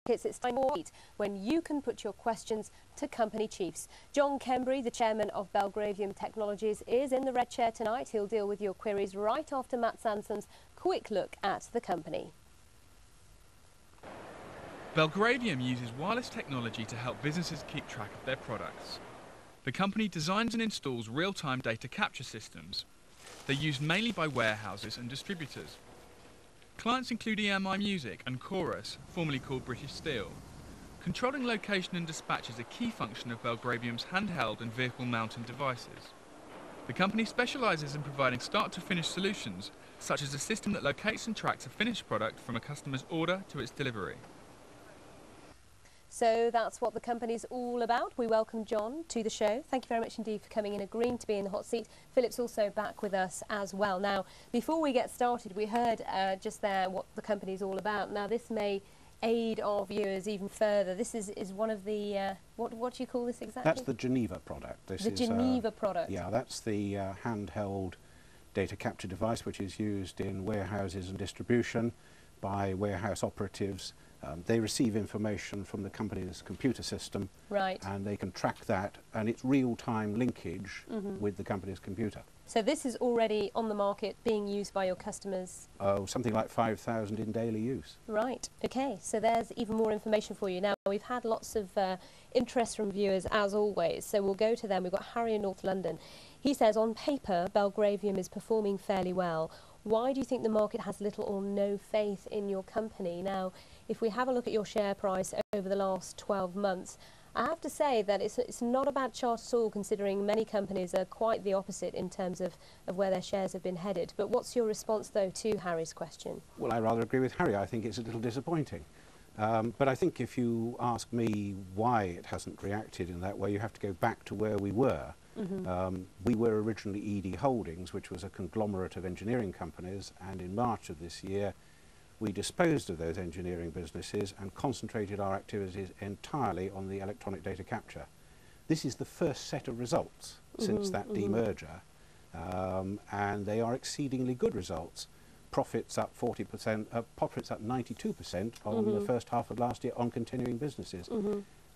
It's time when you can put your questions to company chiefs. John Kembry, the chairman of Belgravium Technologies, is in the red chair tonight. He'll deal with your queries right after Matt Sanson's quick look at the company. Belgravium uses wireless technology to help businesses keep track of their products. The company designs and installs real-time data capture systems. They're used mainly by warehouses and distributors. Clients include EMI Music and Chorus, formerly called British Steel. Controlling location and dispatch is a key function of Belgravium's handheld and vehicle mounting devices. The company specialises in providing start-to-finish solutions, such as a system that locates and tracks a finished product from a customer's order to its delivery. So that's what the company's all about. We welcome John to the show. Thank you very much indeed for coming in, agreeing to be in the hot seat. Philip's also back with us as well. Now, before we get started, we heard just there what the company's all about. Now, this may aid our viewers even further. This is one of the, what do you call this exactly? That's the Geneva product. The Geneva product. Yeah, that's the handheld data capture device which is used in warehouses and distribution by warehouse operatives. They receive information from the company's computer system, right, and they can track that, and it's real-time linkage with the company's computer. So this is already on the market, being used by your customers? Oh, something like 5,000 in daily use. Right, okay, so there's even more information for you. Now, we've had lots of interest from viewers, as always, so we'll go to them. We've got Harry in North London. He says, on paper, Belgravium is performing fairly well. Why do you think the market has little or no faith in your company? Now, if we have a look at your share price over the last 12 months, I have to say that it's not a bad chart at all, considering many companies are quite the opposite in terms of where their shares have been headed. But what's your response, though, to Harry's question? Well, I rather agree with Harry. I think it's a little disappointing. But I think if you ask me why it hasn't reacted in that way, you have to go back to where we were. We were originally ED Holdings, which was a conglomerate of engineering companies, and in March of this year we disposed of those engineering businesses and concentrated our activities entirely on the electronic data capture. This is the first set of results since that demerger, and they are exceedingly good results. Profits up 40%, profits up 92% on the first half of last year on continuing businesses.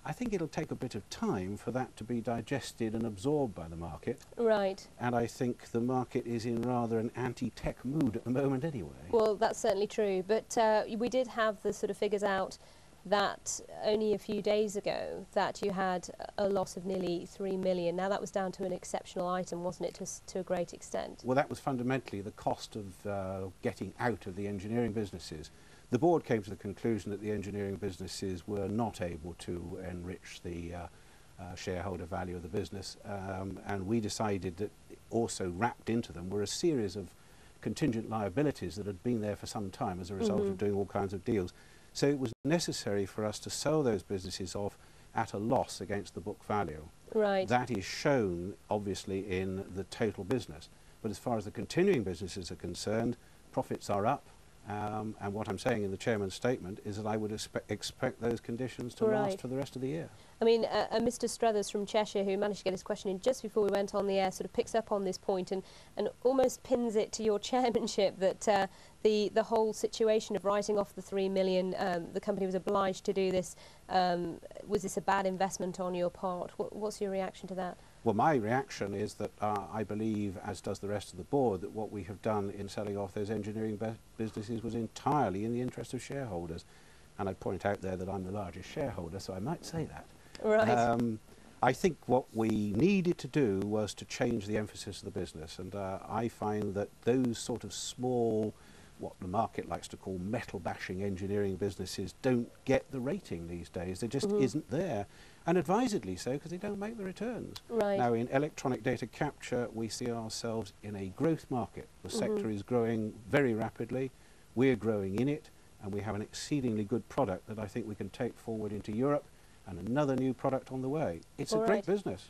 I think it'll take a bit of time for that to be digested and absorbed by the market. Right. And I think the market is in rather an anti-tech mood at the moment anyway. Well, that's certainly true. But we did have the sort of figures out that only a few days ago that you had a loss of nearly 3 million. Now, that was down to an exceptional item, wasn't it, to a great extent? Well, that was fundamentally the cost of getting out of the engineering businesses. The board came to the conclusion that the engineering businesses were not able to enrich the shareholder value of the business, and we decided that also wrapped into them were a series of contingent liabilities that had been there for some time as a result of doing all kinds of deals. So it was necessary for us to sell those businesses off at a loss against the book value. Right. That is shown, obviously, in the total business. But as far as the continuing businesses are concerned, profits are up. And what I'm saying in the chairman's statement is that I would expect those conditions to last for the rest of the year. I mean, Mr. Struthers from Cheshire, who managed to get his question in just before we went on the air, sort of picks up on this point and almost pins it to your chairmanship that the whole situation of writing off the 3 million, the company was obliged to do this. Was this a bad investment on your part? What's your reaction to that? Well, my reaction is that I believe, as does the rest of the board, that what we have done in selling off those engineering businesses was entirely in the interest of shareholders. And I'd point out there that I'm the largest shareholder, so I might say that. Right. I think what we needed to do was to change the emphasis of the business, and I find that those sort of small, what the market likes to call metal-bashing engineering businesses don't get the rating these days. There just isn't there. And advisedly so, because they don't make the returns. Right. Now, in electronic data capture, we see ourselves in a growth market. The sector is growing very rapidly. We're growing in it, and we have an exceedingly good product that I think we can take forward into Europe, and another new product on the way. It's a great business.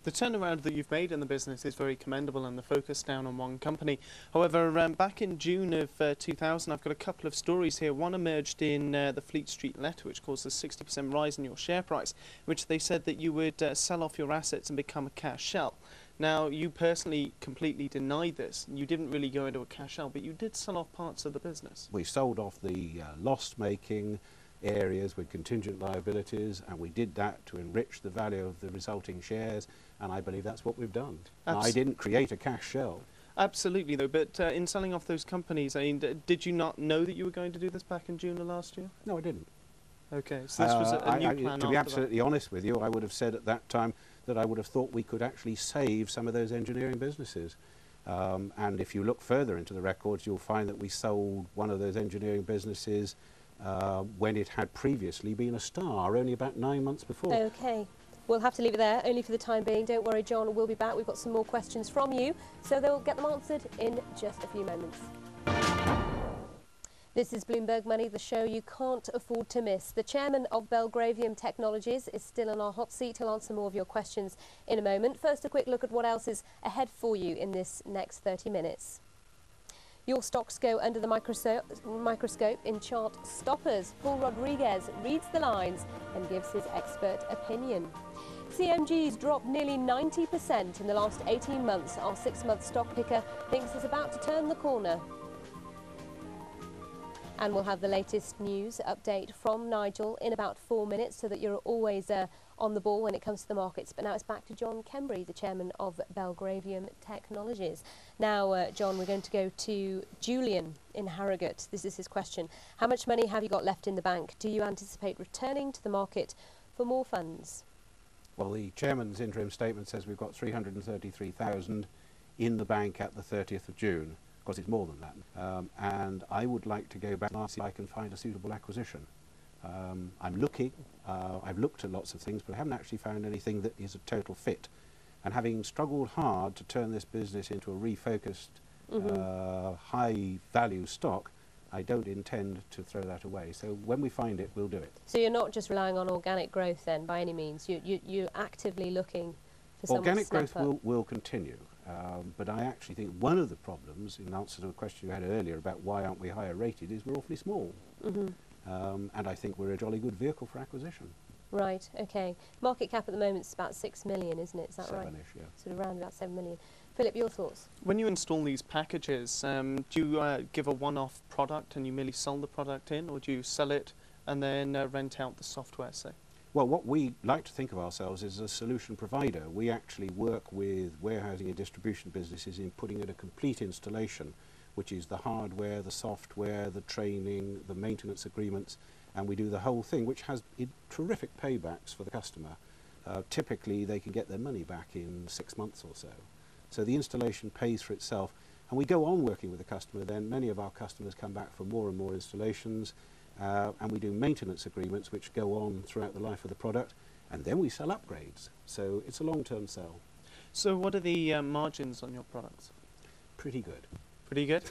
The turnaround that you've made in the business is very commendable, and the focus down on one company. However, back in June of 2000, I've got a couple of stories here. One emerged in the Fleet Street letter, which caused a 60% rise in your share price, which they said that you would sell off your assets and become a cash shell. Now, you personally completely denied this. You didn't really go into a cash shell, but you did sell off parts of the business. We sold off the loss-making areas with contingent liabilities, and we did that to enrich the value of the resulting shares, and I believe that's what we've done. I didn't create a cash shell. Absolutely, though. But in selling off those companies, I mean, did you not know that you were going to do this back in June of last year? No, I didn't. Okay, so this was a new plan. To be absolutely honest with you, I would have said at that time that I would have thought we could actually save some of those engineering businesses. And if you look further into the records, you'll find that we sold one of those engineering businesses when it had previously been a star, only about 9 months before. Okay. We'll have to leave it there, only for the time being. Don't worry, John, we'll be back. We've got some more questions from you, so they'll get them answered in just a few moments. This is Bloomberg Money, the show you can't afford to miss. The chairman of Belgravium Technologies is still in our hot seat. He'll answer more of your questions in a moment. First, a quick look at what else is ahead for you in this next 30 minutes. Your stocks go under the microscope in chart stoppers. Paul Rodriguez reads the lines and gives his expert opinion. CMG's dropped nearly 90% in the last 18 months. Our 6-month stock picker thinks it's about to turn the corner. And we'll have the latest news update from Nigel in about 4 minutes, so that you're always on the ball when it comes to the markets. But now it's back to John Kembry, the chairman of Belgravium Technologies. Now, John, we're going to go to Julian in Harrogate. This is his question. How much money have you got left in the bank? Do you anticipate returning to the market for more funds? Well, the chairman's interim statement says we've got 333,000 in the bank at the 30th of June. Of course, it's more than that. And I would like to go back and see if I can find a suitable acquisition. I'm looking. I've looked at lots of things, but I haven't actually found anything that is a total fit. And having struggled hard to turn this business into a refocused, high-value stock, I don't intend to throw that away. So when we find it, we'll do it. So you're not just relying on organic growth then, by any means? You're actively looking for someone to snap up. Organic growth will continue. But I actually think one of the problems, in answer to a question you had earlier about why aren't we higher rated, is we're awfully small. And I think we're a jolly good vehicle for acquisition. Right, okay. Market cap at the moment is about 6 million, isn't it? Is that right? 7-ish, yeah. Sort of around about 7 million. Philip, your thoughts? When you install these packages, do you give a one-off product and you merely sell the product in, or do you sell it and then rent out the software, say? Well, what we like to think of ourselves as a solution provider. We actually work with warehousing and distribution businesses in putting in a complete installation, which is the hardware, the software, the training, the maintenance agreements, and we do the whole thing, which has terrific paybacks for the customer. Typically, they can get their money back in 6 months or so. So the installation pays for itself, and we go on working with the customer then. Many of our customers come back for more and more installations. And we do maintenance agreements which go on throughout the life of the product, and then we sell upgrades. So it's a long-term sell. So what are the margins on your products? Pretty good. Pretty good?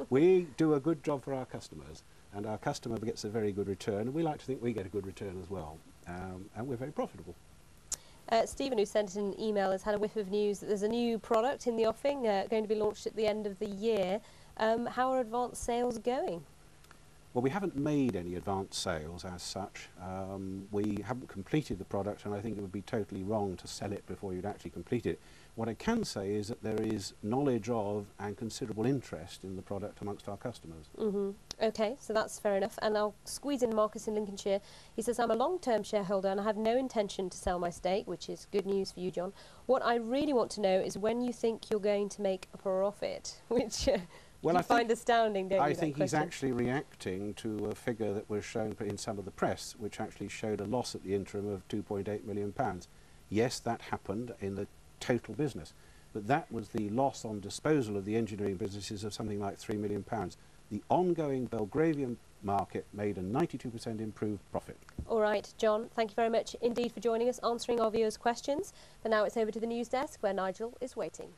We do a good job for our customers, and our customer gets a very good return, and we like to think we get a good return as well. And we're very profitable. Stephen, who sent an email, has had a whiff of news that there's a new product in the offing going to be launched at the end of the year. How are advanced sales going? Well, we haven't made any advanced sales as such. We haven't completed the product, and I think it would be totally wrong to sell it before you'd actually complete it. What I can say is that there is knowledge of and considerable interest in the product amongst our customers. Okay, so that's fair enough. And I'll squeeze in Marcus in Lincolnshire. He says, I'm a long-term shareholder and I have no intention to sell my stake, which is good news for you, John. What I really want to know is when you think you're going to make a profit, which... Well, I find astounding, don't you? I think he's actually reacting to a figure that was shown in some of the press, which actually showed a loss at the interim of £2.8 million. Yes, that happened in the total business, but that was the loss on disposal of the engineering businesses of something like £3 million. The ongoing Belgravium market made a 92% improved profit. All right, John, thank you very much indeed for joining us, answering our viewers' questions. But now it's over to the news desk where Nigel is waiting.